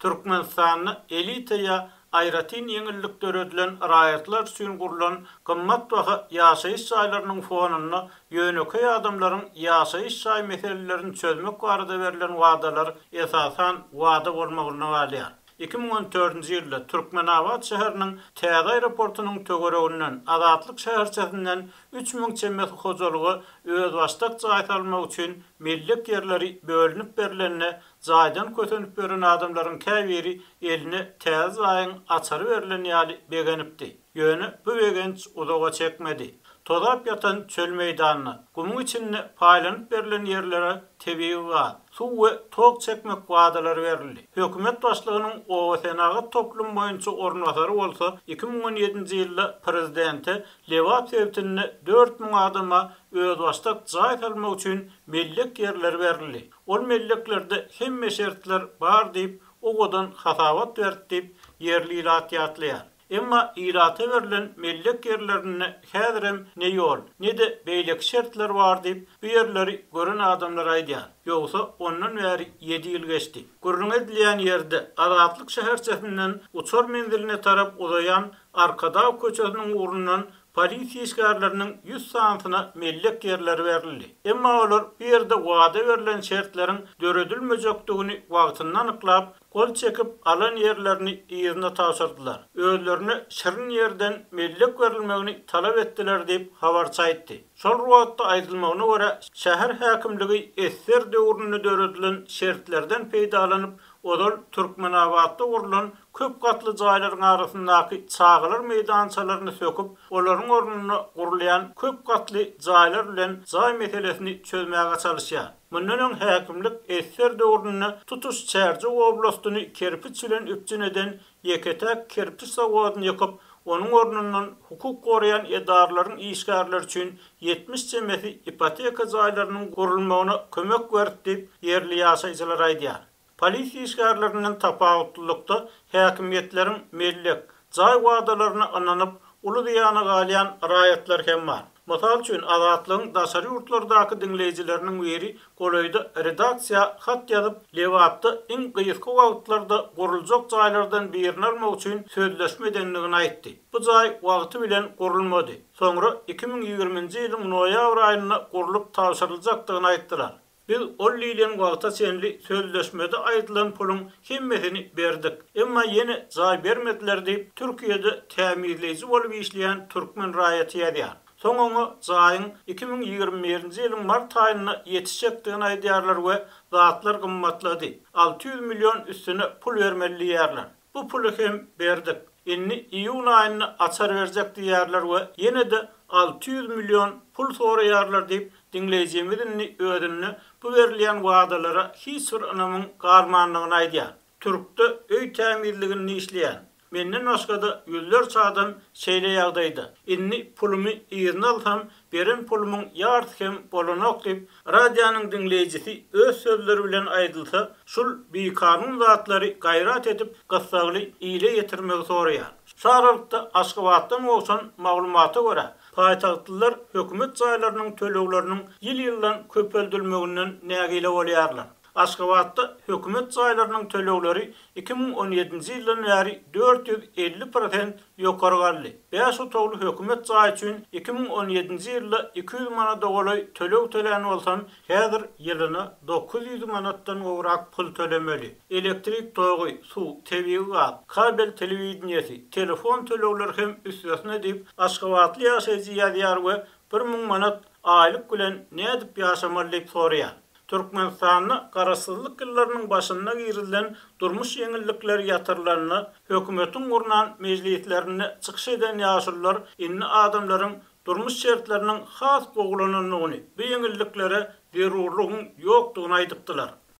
Türkmenistan'ı elitaya ayratin yeňillikleri ödülen raýatlar üçin gurulan gymmat baha ýaşaýyş şaýlarynyň fonuna ýönökey adamlaryň ýaşaýyş şaý meselelerini çözmek barada berilen wadalar esasan wada bolmagyna galýar. 2014-nji ýylda Türkmenabad şäheriniň Täze aeroportunyň tögereginden Azatlyk şäherçesinden 3000 çemmet hojalygy öz başdak jaý almak üçin millik ýerleri bölünip berilenine jaýdan kötenip beren adamlaryň käbiri eline Täze aýyň açary berilen ýaly begenipdi. Ýöne bu begenç uzaga çekmedi. Tozap yatan çöl meydanına, gumun içinde paýlanyp berilen yerlere tebii wa, su we tok çekmek wadaları berildi. Hökümet başlygynyň o senagat toplum boýunça ornwasary bolsa, 2017-nji ýylda prezidenti Lewap sebäpine 4000 adama öz başdak jaý almak üçin millik yerler berildi. Ol milliklerde hemme şertler bar diýip, ogadan hasawat berdi diýip yerli ilat ýatlaýar. Emma irata verilen millik yerlerine häzirem ne yol, ne de beýleki şertler bar diýip bu yerleri gören adamlar aýdýar. Ýogsa ondan bäri 7 ýyl geçdi. Gurrun edilýän ýerde Azatlyk şäherçesinden uçar menziline tarap uzayan Arkada köçesiniň urundan polisiýa işgärleriniň 100 sanatyna millik yerler berildi. Emma olar bu ýerde wada verilen şertleriň döredilmejekdigini wagtyndan anyklap, kol çekip alan yerlerini ýerine tapşyrdylar. Özlerini şirin yerden millik verilmegini talap etdiler diýip habarça aýtdy. Şol wagtda aýdylmagyna görä şäher häkimligi esser döwründe döredilen şertlerden peýdalanyp odal Türkmenabadda gurulan köp gatly jaýlaryň arasyndaky çağılar meýdançalaryny söküp, olaryň ornuny gurulayan köp gatly jaýlar bilen jaý meselesini çözmäge çalışýar. Mundan öň häkimlik esser döwründe tutuş çärji oblastyny kerpiç bilen üpjün eden ýeketek kerpiç zawadyny ýakyp, onun ornundan hukuk gorayan edarlaryň işgärleri üçin 70 çemeti ipoteka jaýlarynyň gurulmagyna kömek berdi diýip yerli ýaşaýjylar aýdýar. Polisiýa işgärlerinden tapawutlukda häkimiýetleriň millik jaý wadalaryna ananyp uly diýana galýan raýatlar hem bar. Masal üçin Azatlygyň daşary ýurtlardaky dinleýijileriniň biri golaýda redaksiýa hat ýazyp, Lewapda iň gyýyzky wagtlarda guruljak jaýlardan birini almak üçin sözleşme edenligini aýtdy. Bu jaý wagty bilen gurulmady. Soňra 2020-nji ýylyň noýabr aýyna gurulup tapşyryljakdygyny aýtdylar. Biz ol lilen wagta senli sözleşmede aýdylan pulun hemmesini berdik. Emma ýene jaý bermediler diýip Türkiýede tämirleýiji bolup işleýän türkmen raýaty ýazýar. Soňra jaýyň 2021-nji ýylyň mart aýyna ýetişjekdigini aýdýarlar we zatlar gymmatlady. 600 million üstüne pul bermeli ýerler. Bu pulu hem berdik. Inni iýun aýyna açar berjek diýerler we ýene de 600 million pul soraýarlar diýip dinleýijimizin ödünni bu berilýän wadalara hiç bir anamyň garmanlygyny aýdýar. Türkde öý tämirligini işleýän menden başgada ýüzlerçe adam şeýle ýagdaýda. Inni pulumy ýerine alsam, beren pulumyň ýarty hem bolanok diýip radionyň dinleýijisi öz sözleri bilen aýdylsa, şul bikanun zatlary gaýrat edip gassagly ýyle ýetirmegi soraýar. Şaralykda Aşgabatdan bolsan maglumata görä, paýtagtlylar hökümet jaýlarynyň tölegleriniň ýyl-ýyldan köpeldilmeginden nägile bolýarlar. Aşgabatda hökümet jaýlarynyň tölegleri 2017-nji ýyldan bäri 450% ýokary galdy. 5 otogly hökümet jaý üçin 2017-nji ýylda 200 manat dogaly töleg tölen bolsam, häzir ýylyna 900 manatdan gowrak pul tölemeli. Elektrik togy, su, tebii gaz, kabel telewizionyasy, telefon tölegleri hem üstesine diýip Aşgabatly ýaşaýjy ýazýar we 1000 manat aýlyk bilen nädip ýaşamaly diýip soraýar. Türkmenistan'da garaşsyzlyk ýyllarynyň başyna girilen durmuş ýeňillikleri ýatyrlaryna, hökümetin gurnan mejlislerine çykyş eden ýaşullar inni adamlaryň durmuş şertleriniň has gogulanynyny, bu ýeňilliklere zerurlygyň ýokdugyny aýdypdylar.